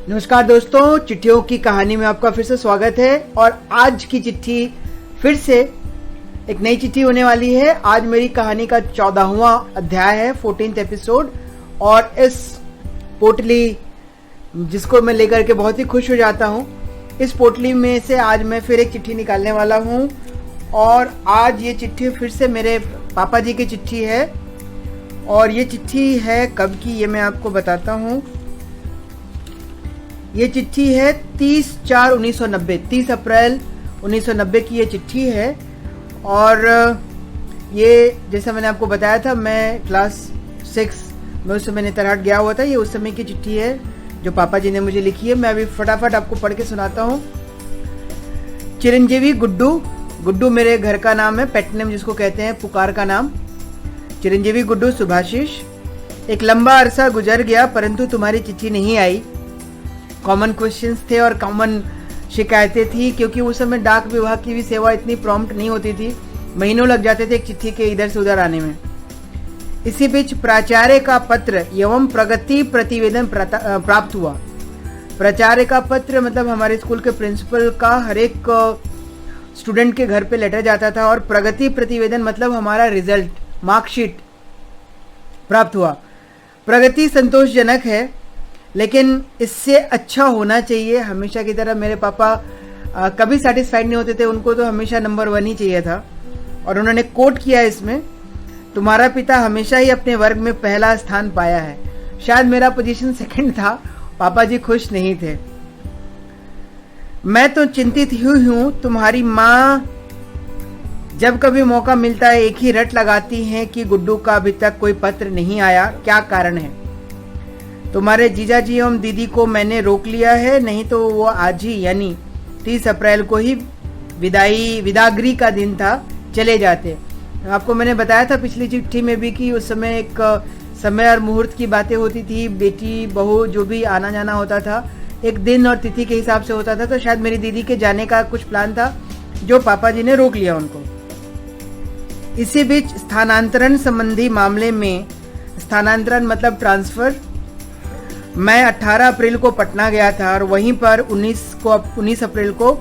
नमस्कार दोस्तों, चिट्ठियों की कहानी में आपका फिर से स्वागत है। और आज की चिट्ठी फिर से एक नई चिट्ठी होने वाली है। आज मेरी कहानी का 14वां अध्याय है, 14th एपिसोड। और इस पोटली जिसको मैं लेकर के बहुत ही खुश हो जाता हूँ, इस पोटली में से आज मैं फिर एक चिट्ठी निकालने वाला हूँ। और आज ये चिट्ठी फिर से मेरे पापा जी की चिट्ठी है। और ये चिट्ठी है कब की, ये मैं आपको बताता हूँ। ये चिट्ठी है 30/4/1990, 30 अप्रैल 1990 की ये चिट्ठी है। और ये जैसा मैंने आपको बताया था, मैं क्लास 6 में उस समय नेतरहाट गया हुआ था। ये उस समय की चिट्ठी है जो पापा जी ने मुझे लिखी है। मैं अभी फटाफट आपको पढ़ के सुनाता हूँ। चिरंजीवी गुड्डू, गुड्डू मेरे घर का नाम है, पेट नेम जिसको कहते हैं, पुकार का नाम। चिरंजीवी गुड्डू सुभाषिश, एक लंबा अरसा गुजर गया परंतु तुम्हारी चिट्ठी नहीं आई। कॉमन क्वेश्चंस थे और कॉमन शिकायतें थी, क्योंकि उस समय डाक विभाग की भी सेवा इतनी प्रॉम्प्ट नहीं होती थी। महीनों लग जाते थे एक चिट्ठी के इधर से उधर आने में। इसी बीच प्राचार्य का पत्र एवं प्रगति प्रतिवेदन प्राप्त हुआ। प्राचार्य का पत्र मतलब हमारे स्कूल के प्रिंसिपल का हर एक स्टूडेंट के घर पे लेटर जाता था। और प्रगति प्रतिवेदन मतलब हमारा रिजल्ट, मार्कशीट प्राप्त हुआ। प्रगति संतोषजनक है, लेकिन इससे अच्छा होना चाहिए। हमेशा की तरह मेरे पापा कभी सेटिस्फाइड नहीं होते थे, उनको तो हमेशा नंबर 1 ही चाहिए था। और उन्होंने कोट किया इसमें, तुम्हारा पिता हमेशा ही अपने वर्ग में पहला स्थान पाया है। शायद मेरा पोजीशन सेकंड था, पापा जी खुश नहीं थे। मैं तो चिंतित ही हूँ। तुम्हारी माँ जब कभी मौका मिलता है एक ही रट लगाती हैं कि गुड्डू का अभी तक कोई पत्र नहीं आया, क्या कारण है। तुम्हारे जीजा जी एवं दीदी को मैंने रोक लिया है, नहीं तो वो आज ही यानी 30 अप्रैल को ही विदागरी का दिन था, चले जाते। आपको मैंने बताया था पिछली चिट्ठी में भी कि उस समय एक समय और मुहूर्त की बातें होती थी। बेटी बहू जो भी आना जाना होता था एक दिन और तिथि के हिसाब से होता था। तो शायद मेरी दीदी के जाने का कुछ प्लान था जो पापा जी ने रोक लिया उनको। इसी बीच स्थानांतरण संबंधी मामले में, स्थानांतरण मतलब ट्रांसफर, मैं 18 अप्रैल को पटना गया था और वहीं पर 19 अप्रैल को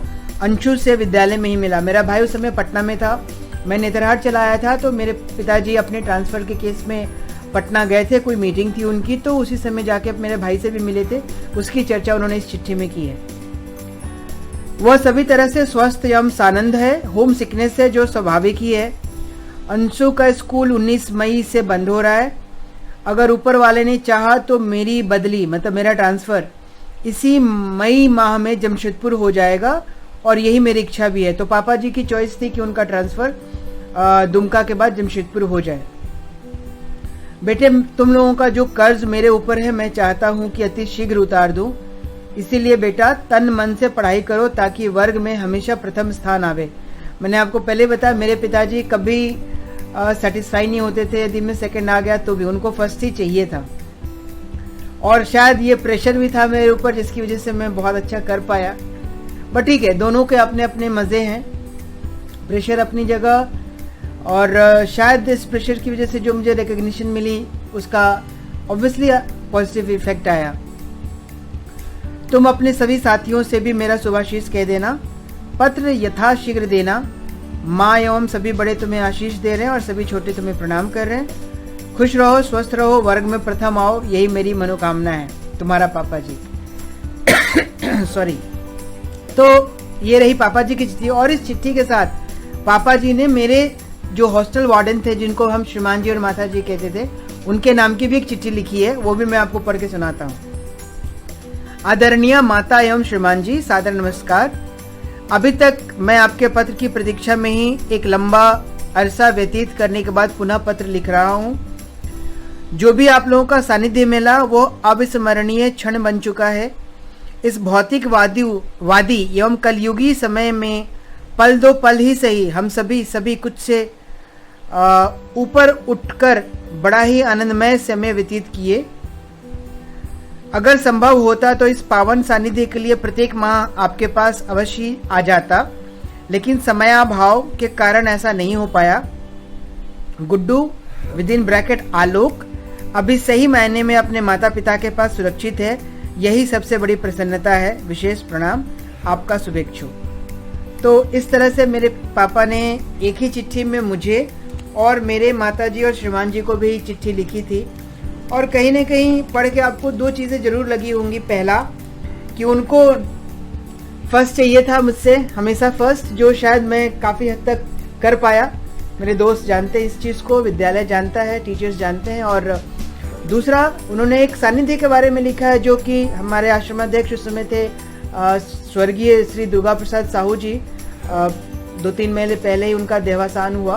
अंशु से विद्यालय में ही मिला। मेरा भाई उस समय पटना में था, मैं नेतरहाट चला आया था। तो मेरे पिताजी अपने ट्रांसफ़र के केस में पटना गए थे, कोई मीटिंग थी उनकी, तो उसी समय जाके मेरे भाई से भी मिले थे। उसकी चर्चा उन्होंने इस चिट्ठी में की है। वह सभी तरह से स्वस्थ एवं सानंद है। होम सिकनेस है जो स्वाभाविक ही है। अंशु का स्कूल 19 मई से बंद हो रहा है। अगर ऊपर वाले ने चाहा तो मेरी बदली मतलब मेरा ट्रांसफ़र इसी मई माह में जमशेदपुर हो जाएगा और यही मेरी इच्छा भी है। तो पापा जी की चॉइस थी कि उनका ट्रांसफ़र दुमका के बाद जमशेदपुर हो जाए। बेटे, तुम लोगों का जो कर्ज मेरे ऊपर है मैं चाहता हूँ कि अति शीघ्र उतार दूँ। इसीलिए बेटा तन मन से पढ़ाई करो ताकि वर्ग में हमेशा प्रथम स्थान आवे। मैंने आपको पहले बताया मेरे पिताजी कभी सेटिस्फाई नहीं होते थे, यदि मैं सेकंड आ गया तो भी उनको फर्स्ट ही चाहिए था। और शायद ये प्रेशर भी था मेरे ऊपर जिसकी वजह से मैं बहुत अच्छा कर पाया। बट ठीक है, दोनों के अपने अपने मज़े हैं। प्रेशर अपनी जगह, और शायद इस प्रेशर की वजह से जो मुझे रिकग्निशन मिली उसका ऑब्वियसली पॉजिटिव इफेक्ट आया। तुम अपने सभी साथियों से भी मेरा शुभाशीष कह देना। पत्र यथाशीघ्र देना। माँ एवं सभी बड़े तुम्हें आशीष दे रहे हैं और सभी छोटे तुम्हें प्रणाम कर रहे हैं। खुश रहो, स्वस्थ रहो, वर्ग में प्रथम आओ, यही मेरी मनोकामना है। तुम्हारा पापा जी। सॉरी। तो ये रही पापा जी की चिट्ठी। और इस चिट्ठी के साथ पापा जी ने मेरे जो हॉस्टल वार्डन थे, जिनको हम श्रीमान जी और माता जी कहते थे, उनके नाम की भी एक चिट्ठी लिखी है। वो भी मैं आपको पढ़ के सुनाता हूँ। आदरणीय माता एवं श्रीमान जी, सादर नमस्कार। अभी तक मैं आपके पत्र की प्रतीक्षा में ही एक लंबा अरसा व्यतीत करने के बाद पुनः पत्र लिख रहा हूँ। जो भी आप लोगों का सानिध्य मिला वो अविस्मरणीय क्षण बन चुका है। इस भौतिकवादी एवं कलयुगी समय में पल दो पल ही सही हम सभी कुछ से ऊपर उठकर बड़ा ही आनंदमय समय व्यतीत किए। अगर संभव होता तो इस पावन सानिध्य के लिए प्रत्येक माह आपके पास अवश्य आ जाता, लेकिन समयाभाव के कारण ऐसा नहीं हो पाया। गुड्डू विद इन ब्रैकेट आलोक अभी सही मायने में अपने माता पिता के पास सुरक्षित है, यही सबसे बड़ी प्रसन्नता है। विशेष प्रणाम, आपका शुभेच्छु। तो इस तरह से मेरे पापा ने एक ही चिट्ठी में मुझे और मेरे माताजी और श्रीमान जी को भी चिट्ठी लिखी थी। और कहीं न कहीं पढ़ के आपको दो चीज़ें ज़रूर लगी होंगी। पहला कि उनको फर्स्ट चाहिए था मुझसे, हमेशा फर्स्ट, जो शायद मैं काफ़ी हद तक कर पाया। मेरे दोस्त जानते हैं इस चीज़ को, विद्यालय जानता है, टीचर्स जानते हैं। और दूसरा, उन्होंने एक सानिध्य के बारे में लिखा है जो कि हमारे आश्रमाध्यक्ष उस समय थे स्वर्गीय श्री दुर्गा प्रसाद साहू जी। 2-3 महीने पहले ही उनका देहावसान हुआ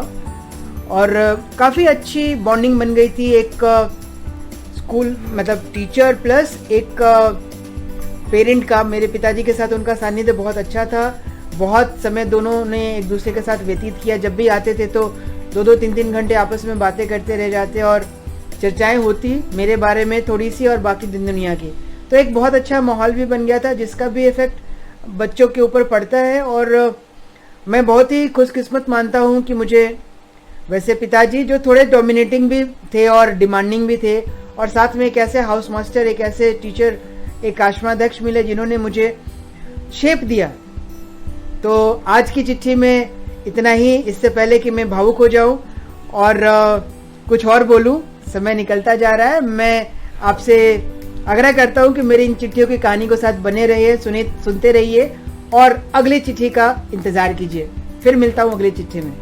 और काफ़ी अच्छी बॉन्डिंग बन गई थी। एक स्कूल मतलब टीचर प्लस एक पेरेंट का, मेरे पिताजी के साथ उनका सानिध्य बहुत अच्छा था। बहुत समय दोनों ने एक दूसरे के साथ व्यतीत किया। जब भी आते थे तो 2-2, 3-3 घंटे आपस में बातें करते रह जाते और चर्चाएं होती मेरे बारे में थोड़ी सी और बाकी दिन दुनिया की। तो एक बहुत अच्छा माहौल भी बन गया था जिसका भी इफेक्ट बच्चों के ऊपर पड़ता है। और मैं बहुत ही खुशकिस्मत मानता हूँ कि मुझे वैसे पिताजी जो थोड़े डोमिनेटिंग भी थे और डिमांडिंग भी थे, और साथ में एक ऐसे हाउस मास्टर, एक ऐसे टीचर, एक आश्रमाध्यक्ष मिले जिन्होंने मुझे शेप दिया। तो आज की चिट्ठी में इतना ही। इससे पहले कि मैं भावुक हो जाऊं और कुछ और बोलूं, समय निकलता जा रहा है। मैं आपसे आग्रह करता हूं कि मेरी इन चिट्ठियों की कहानी को साथ बने रहिए, सुनते रहिए और अगली चिट्ठी का इंतजार कीजिए। फिर मिलता हूं अगली चिट्ठी में।